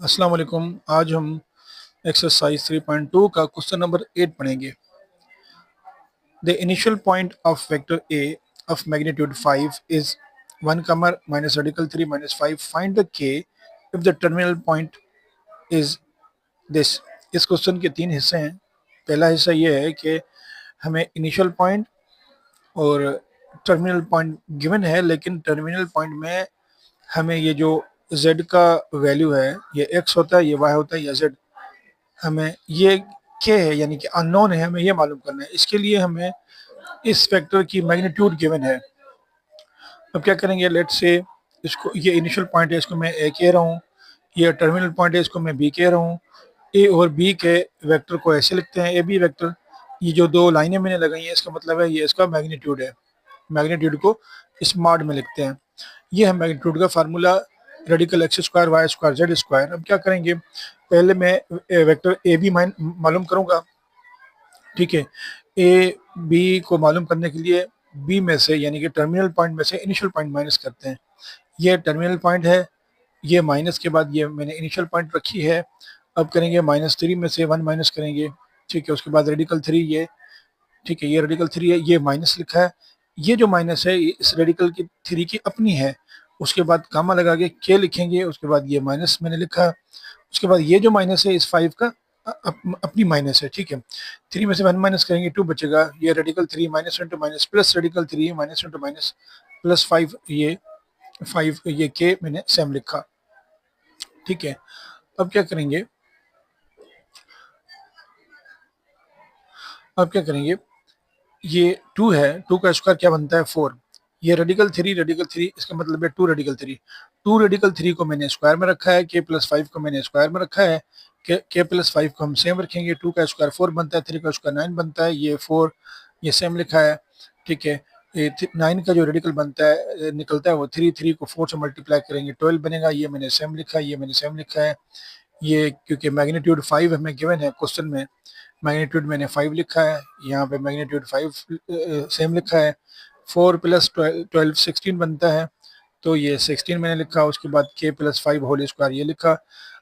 अस्सलाम वालेकुम। आज हम एक्सरसाइज 3.2 का क्वेश्चन नंबर 8 पढ़ेंगे। The initial point of vector A of magnitude 5 is 1 comma minus radical 3 minus 5 find the k if the terminal point is this. इस question के तीन हिस्से हैं। पहला हिस्सा ये है कि हमें इनिशियल पॉइंट और टर्मिनल पॉइंट गिवन है, लेकिन टर्मिनल पॉइंट में हमें ये जो z का वैल्यू है, ये x होता है, ये y होता है, या z, हमें ये k है यानी कि अननोन है, हमें ये मालूम करना है। इसके लिए हमें इस वेक्टर की मैग्नीट्यूड गिवन है। अब क्या करेंगे, लेट से इसको, ये इनिशियल पॉइंट है, इसको मैं a कह रहा हूँ, ये टर्मिनल पॉइंट है, इसको मैं b कह रहा हूँ। a और b के वेक्टर को ऐसे लिखते हैं, ए बी वेक्टर। ये जो दो लाइनें मैंने लगाई हैं, इसका मतलब है ये इसका मैग्नीट्यूड है। मैग्नीट्यूड को स्मार्ट में लिखते हैं। ये है मैग्नीट्यूड का formula, radical x square y square z square. अब क्या करेंगे, पहले मैं वेक्टर ए बी मालूम करूंगा। ठीक है, ए बी को मालूम करने के लिए बी में से यानी कि टर्मिनल पॉइंट में से इनिशियल पॉइंट माइनस करते हैं। ये टर्मिनल पॉइंट है, ये माइनस के बाद ये मैंने इनिशियल पॉइंट रखी है। अब करेंगे -3 में से 1 माइनस करेंगे। ठीक है, उसके बाद रेडिकल 3 ये, ठीक है, ये रेडिकल 3 है, ये माइनस लिखा है। ये जो माइनस है इस रेडिकल की 3 की अपनी है। उसके बाद कामा लगा के के लिखेंगे, उसके बाद ये माइनस मैंने लिखा। उसके बाद ये जो माइनस है इस 5 का अपनी माइनस है। ठीक है, 3 में से 1 माइनस करेंगे 2 बचेगा। ये radical 3 minus into minus plus radical 3 minus into minus plus 5, ये 5 ये के मैंने सेम लिखा। ठीक है, अब क्या करेंगे, ये 2 है, 2 का स्क्वायर क्या बनता है 4। ये रेडिकल 3 इसका मतलब है 2 रेडिकल 3। 2 रेडिकल 3 को मैंने स्क्वायर में रखा है, के प्लस 5 को मैंने स्क्वायर में रखा है। के प्लस 5 को हम सेम रखेंगे। 2 का स्क्वायर 4 बनता है, 3 का स्क्वायर 9 बनता है, ये 4 ये सेम लिखा है। ठीक है, ये 9 का जो रेडिकल बनता है निकलता है वो 3 को 4 से मल्टीप्लाई करेंगे 12 बनेगा। ये मैंने सेम लिखा है, ये मैंने सेम लिखा है। ये क्योंकि मैग्नीट्यूड 5 हमें गिवन है क्वेश्चन में, मैग्नीट्यूड मैंने 5 लिखा है, यहाँ पे मैग्नीट्यूड 5 सेम लिखा है। 4 प्लस 12 16 बनता है, तो ये 16 मैंने लिखा। उसके बाद के प्लस 5 होल स्क्वायर ये लिखा।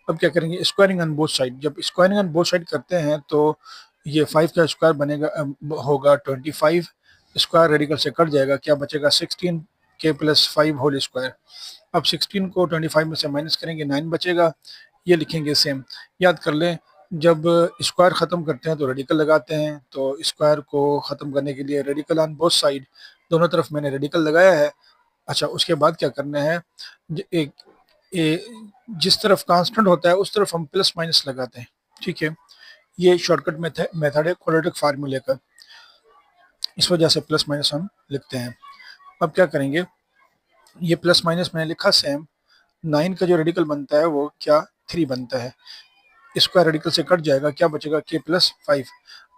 अब क्या करेंगे, स्क्वायरिंग ऑन बोथ साइड। जब स्क्वायरिंग ऑन बोथ साइड करते हैं तो ये 5 का स्क्वायर बनेगा होगा 25, स्क्वायर रेडिकल से कट जाएगा, क्या बचेगा 16 के प्लस 5 होल स्क्वायर। अब 16 को 25 में से माइनस करेंगे 9 बचेगा, ये लिखेंगे सेम। याद कर लें, जब स्क्वायर ख़त्म करते हैं तो रेडिकल लगाते हैं, तो स्क्वायर को ख़त्म करने के लिए रेडिकल ऑन बोथ साइड, दोनों तरफ मैंने रेडिकल लगाया है। अच्छा, उसके बाद क्या करना है, एक जिस तरफ कांस्टेंट होता है उस तरफ हम प्लस माइनस लगाते हैं। ठीक है, ये शॉर्टकट मेथड है क्वाड्रेटिक फार्मूले का, इस वजह से प्लस माइनस हम लिखते हैं। अब क्या करेंगे, ये प्लस माइनस मैंने लिखा सेम। 9 का जो रेडिकल बनता है वो क्या 3 बनता है, स्क्वायर रेडिकल से कट जाएगा, क्या बचेगा के प्लस 5।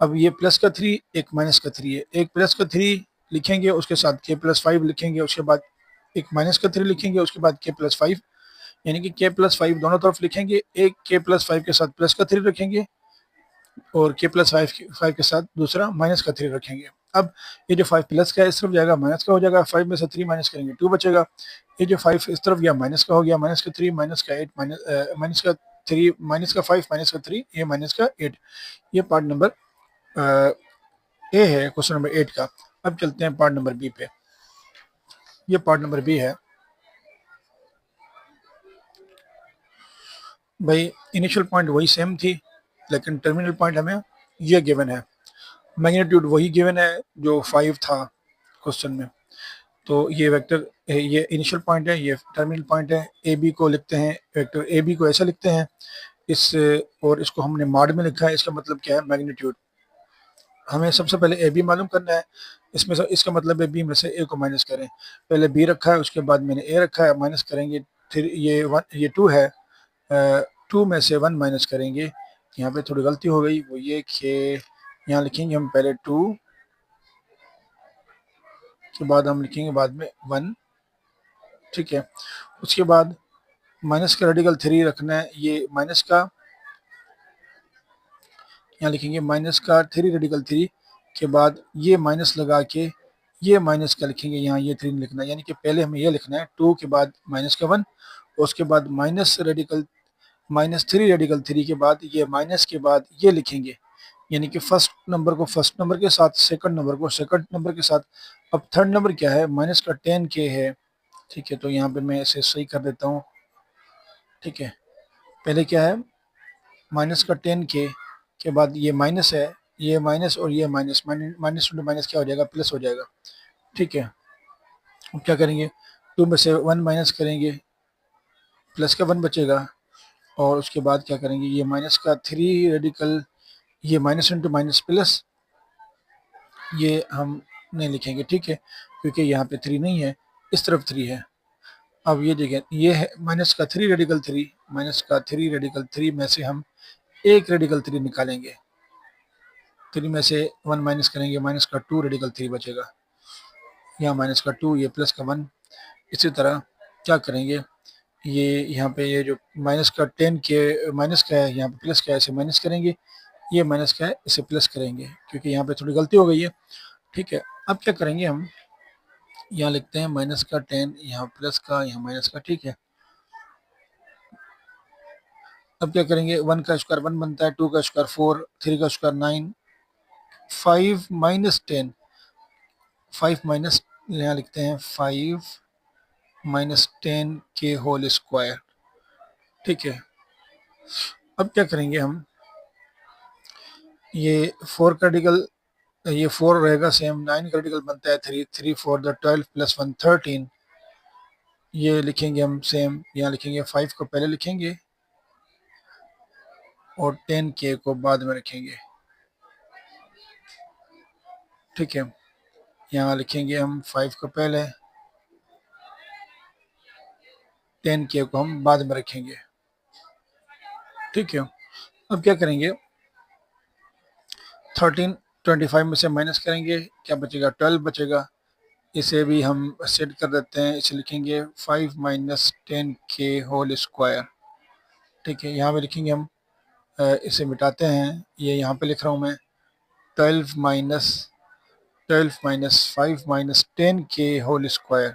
अब ये प्लस का 3 एक माइनस का 3 है, एक प्लस का 3 लिखेंगे, उसके साथ के प्लस 5 लिखेंगे, उसके बाद एक माइनस का 3 लिखेंगे, उसके बाद के प्लस 5, यानी कि के प्लस 5 दोनों तरफ लिखेंगे। एक के प्लस 5 के साथ प्लस का 3 रखेंगे और के प्लस 5 के साथ दूसरा माइनस का 3 रखेंगे। अब ये जो 5 प्लस का इस तरफ जाएगा माइनस का हो जाएगा, 5 में से 3 माइनस करेंगे 2 बचेगा। ये जो 5 इस तरफ गया माइनस का हो गया, माइनस का 3 माइनस का 8 माइनस का 3 माइनस का 5 माइनस का 3 ये माइनस का 8। ये पार्ट नंबर ए है क्वेश्चन नंबर 8 का। अब चलते हैं पार्ट नंबर बी पे। ये पार्ट नंबर बी है भाई, इनिशियल पॉइंट वही सेम थी, लेकिन टर्मिनल पॉइंट हमें ये गिवन है। मैग्नीट्यूड वही गिवन है जो 5 था क्वेश्चन में। तो ये वेक्टर, ये इनिशियल पॉइंट है, ये टर्मिनल पॉइंट है। ए बी को लिखते हैं, वेक्टर ए बी को ऐसा लिखते हैं इस, और इसको हमने मॉड में लिखा है। इसका मतलब क्या है, मैग्नीट्यूड। हमें सबसे पहले ए बी मालूम करना है। इसमें से इसका मतलब है बी में से ए को माइनस करें। पहले बी रखा है, उसके बाद मैंने ए रखा है, माइनस करेंगे। फिर ये 2 है, 2 में से 1 माइनस करेंगे। यहाँ पे थोड़ी गलती हो गई, वो ये कि यहाँ लिखेंगे हम पहले 2 के बाद हम लिखेंगे बाद में 1। ठीक है, उसके बाद माइनस का रेडिकल 3 रखना है, ये माइनस का यहाँ लिखेंगे माइनस का 3 रेडिकल 3 के बाद ये माइनस लगा के ये माइनस का लिखेंगे, यहाँ ये 3 लिखना है, यानी कि पहले हमें ये लिखना है 2 के बाद माइनस का 1, और उसके बाद माइनस रेडिकल -3 रेडिकल 3 के बाद ये माइनस के बाद ये लिखेंगे, यानी कि फर्स्ट नंबर को फर्स्ट नंबर के साथ, सेकंड नंबर को सेकंड नंबर के साथ। अब थर्ड नंबर क्या है, माइनस का 10k है, ठीक है, तो यहाँ पे मैं इसे सही कर देता हूँ, ठीक है। पहले क्या है, माइनस का 10k के बाद ये माइनस है, ये माइनस और ये माइनस, माइनस इंटू माइनस क्या हो जाएगा, प्लस हो जाएगा, ठीक है। अब क्या करेंगे, 2 में से 1 माइनस करेंगे, प्लस का 1 बचेगा, और उसके बाद क्या करेंगे, ये माइनस का 3 रेडिकल, ये माइनस इंटू माइनस प्लस, ये हम नहीं लिखेंगे, ठीक है, क्योंकि यहाँ पे 3 नहीं है, इस तरफ 3 है। अब ये देखें, ये है माइनस का 3 रेडिकल 3, माइनस का 3 रेडिकल 3 में से हम एक रेडिकल 3 निकालेंगे, 3 में से 1 माइनस करेंगे, माइनस का 2 रेडिकल 3 बचेगा, यहाँ माइनस का 2, ये प्लस का 1। इसी तरह क्या करेंगे, ये यहाँ पे ये जो माइनस का 10 के माइनस का है, यहाँ पे प्लस का है, इसे माइनस करेंगे, ये माइनस का है, इसे प्लस करेंगे, क्योंकि यहाँ पे थोड़ी गलती हो गई है, ठीक है। अब क्या करेंगे, हम यहाँ लिखते हैं माइनस का 10, यहाँ प्लस का, यहाँ माइनस का, ठीक है। अब क्या करेंगे, 1 का स्क्वायर 1 बनता है, 2 का स्क्वायर 4, 3 का स्क्वायर 9, 5 माइनस 10, 5 माइनस, यहाँ लिखते हैं 5 माइनस 10 के होल स्क्वायर, ठीक है। अब क्या करेंगे, हम ये 4 क्रिटिकल, ये 4 रहेगा सेम, 9 क्रिटिकल बनता है 3, 3 4 द 12 प्लस 1 13, ये लिखेंगे हम सेम, यहाँ लिखेंगे 5 को पहले लिखेंगे और 10k को बाद में रखेंगे, ठीक है। यहाँ लिखेंगे हम 5 को पहले, 10k को हम बाद में रखेंगे, ठीक है। अब क्या करेंगे, 13 25 में से माइनस करेंगे, क्या बचेगा, 12 बचेगा, इसे भी हम सेट कर देते हैं, इसे लिखेंगे 5 माइनस 10k होल स्क्वायर, ठीक है। यहाँ पे लिखेंगे हम, इसे मिटाते हैं, ये यहाँ पे लिख रहा हूँ मैं, 12 minus 5 minus 10k whole square,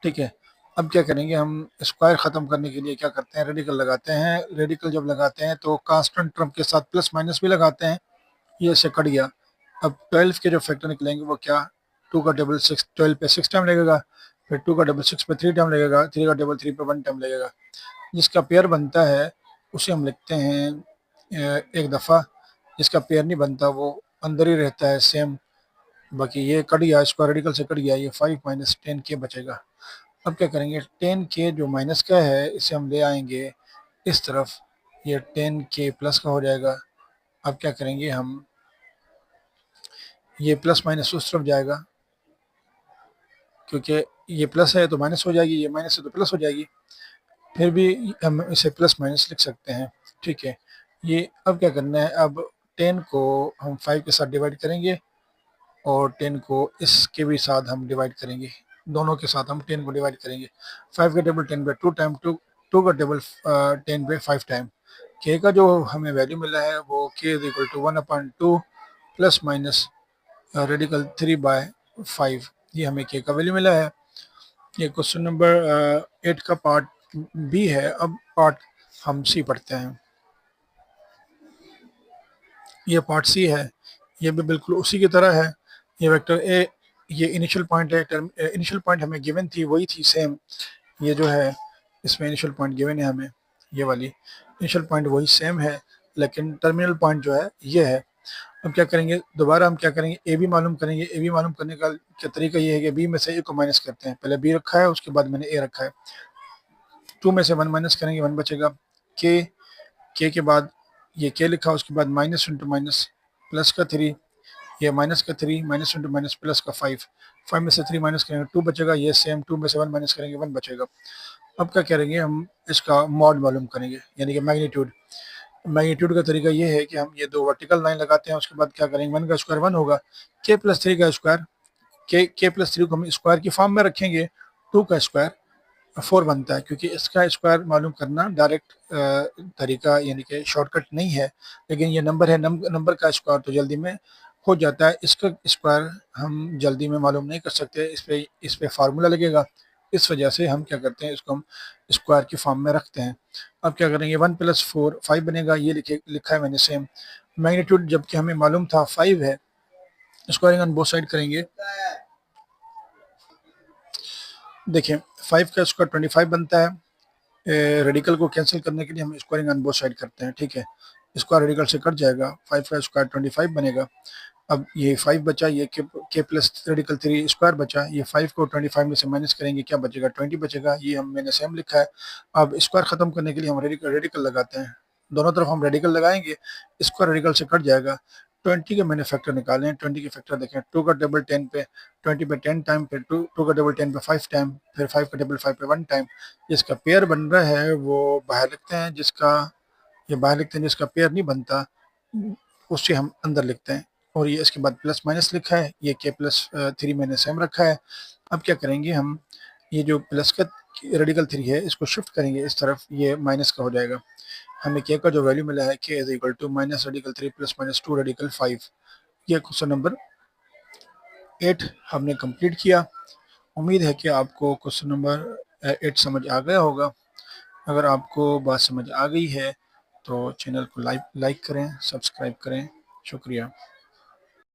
ठीक है। अब क्या करेंगे, हम स्क्वायर ख़त्म करने के लिए क्या करते हैं, रेडिकल लगाते हैं, रेडिकल जब लगाते हैं तो कांस्टेंट टर्म के साथ प्लस माइनस भी लगाते हैं, ये इससे कट गया। अब 12 के जो फैक्टर निकलेंगे वो क्या, 2 का डबल 6, 12 पे 6 टाइम लगेगा, फिर 2 का डबल 6 पे 3 टाइम लगेगा, 3 का डबल 3 पे 1 टाइम लगेगा, जिसका पेयर बनता है उसे हम लिखते हैं एक दफ़ा, जिसका पेयर नहीं बनता वो अंदर ही रहता है सेम। बाकी ये कट गया, स्क्वायर रेडिकल से कट गया, ये 5 माइनस 10k बचेगा। अब क्या करेंगे, 10k जो माइनस का है इसे हम ले आएंगे इस तरफ, ये 10k प्लस का हो जाएगा। अब क्या करेंगे, हम ये प्लस माइनस उस तरफ जाएगा, क्योंकि ये प्लस है तो माइनस हो जाएगी, ये माइनस है तो प्लस हो जाएगी, फिर भी हम इसे प्लस माइनस लिख सकते हैं, ठीक है। ये अब क्या करना है, अब 10 को हम 5 के साथ डिवाइड करेंगे और 10 को इसके भी साथ हम डिवाइड करेंगे, दोनों के साथ हम 10 को डिवाइड करेंगे। 5 का टेबल 10 पे 2 टाइम, 2 का टेबल 10 पे 5 टाइम। के का जो हमें वैल्यू मिला है वो k is equal to 1/2 plus minus radical 3/5, ये हमें के का वैल्यू मिला है। ये क्वेश्चन नंबर 8 का पार्ट बी है। अब पार्ट हम सी पढ़ते हैं, ये पार्ट सी है, ये भी बिल्कुल उसी की तरह है। ये वेक्टर ए, ये इनिशियल पॉइंट है, इनिशियल पॉइंट हमें गिवन थी वही थी सेम, ये जो है इसमें इनिशियल पॉइंट गिवन है हमें, ये वाली इनिशियल पॉइंट वही सेम है, लेकिन टर्मिनल पॉइंट जो है ये है। अब क्या करेंगे, दोबारा हम क्या करेंगे, ए बी मालूम करेंगे। ए बी मालूम करने का क्या तरीका ये है कि बी में से ए को माइनस करते हैं, पहले बी रखा है उसके बाद मैंने ए रखा है, 2 में से 1 माइनस करेंगे, 1 बचेगा। के के बाद ये के लिखा, उसके बाद माइनस इंटू माइनस प्लस का 3, ये माइनस का 3 माइनस इंटू माइनस प्लस का 5, 5 में से 3 माइनस करेंगे 2 बचेगा, ये सेम 2 में से 1 माइनस करेंगे 1 बचेगा। अब क्या करेंगे, हम इसका मॉड मालूम करेंगे, यानी कि मैग्नीट्यूड। मैग्नीट्यूड का तरीका ये है कि हम ये दो वर्टिकल लाइन लगाते हैं, उसके बाद क्या करेंगे, 1 का स्क्वायर 1 होगा, के प्लस 3 का स्क्वायर, के प्लस 3 को हम स्क्वायर की फॉर्म में रखेंगे, 2 का स्क्वायर 4 बनता है, क्योंकि इसका स्क्वायर मालूम करना डायरेक्ट तरीका यानी कि शॉर्टकट नहीं है, लेकिन ये नंबर है, नंबर का स्क्वायर तो जल्दी में हो जाता है, इसका स्क्वायर हम जल्दी में मालूम नहीं कर सकते, इस पे फार्मूला लगेगा, इस वजह से हम क्या करते हैं, इसको हम स्क्वायर की फॉर्म में रखते हैं। अब क्या करेंगे, 1 + 4 5 बनेगा, ये लिखा है मैंने सेम। मैग्नीट्यूड जबकि हमें मालूम था 5 है, स्क्वायरिंग ऑन बोथ साइड करेंगे। देखिए 5 का स्क्वायर 25 बनता है। रेडिकल को कैंसिल करने के लिए हम स्क्वायरिंग ऑन बोथ साइड करते हैं, ठीक है। स्क्वायर रेडिकल से कट जाएगा, 5 का स्क्वायर 25 बनेगा। अब ये 5 बचा, ये के प्लस रेडिकल 3 स्क्वायर बचा, ये 5 को 25 में से माइनस करेंगे, क्या बचेगा, 20 बचेगा। ये मैंने सेम लिखा है। अब स्क्वायर खत्म करने के लिए हम रेडिकल रेडिकल लगाते हैं, दोनों तरफ हम रेडिकल लगाएंगे, स्क्वायर रेडिकल से कट जाएगा। 20 के मैंने फैक्टर निकाले हैं, 20 के फैक्टर देखें, 2 का टेबल 10 पे, 20 पे 10 टाइम, फिर 2 का टेबल 10 पे 5 टाइम, फिर 5 का टेबल 5 पे 1 टाइम। जिसका पेयर बन रहा है वो बाहर लिखते हैं, जिसका ये बाहर लिखते हैं, जिसका पेयर नहीं बनता उससे हम अंदर लिखते हैं। और ये इसके बाद प्लस माइनस लिखा है, ये के प्लस 3 मैंने सेम रखा है। अब क्या करेंगे हम, ये जो प्लस का रेडिकल 3 है इसको शिफ्ट करेंगे इस तरफ, ये माइनस का हो जाएगा। हमें के का जो वैल्यू मिला है k is equal to minus radical 3 plus minus 2 radical 5। ये क्वेश्चन नंबर 8 हमने कंप्लीट किया। उम्मीद है कि आपको क्वेश्चन नंबर 8 समझ आ गया होगा। अगर आपको बात समझ आ गई है तो चैनल को लाइक करें, सब्सक्राइब करें। शुक्रिया।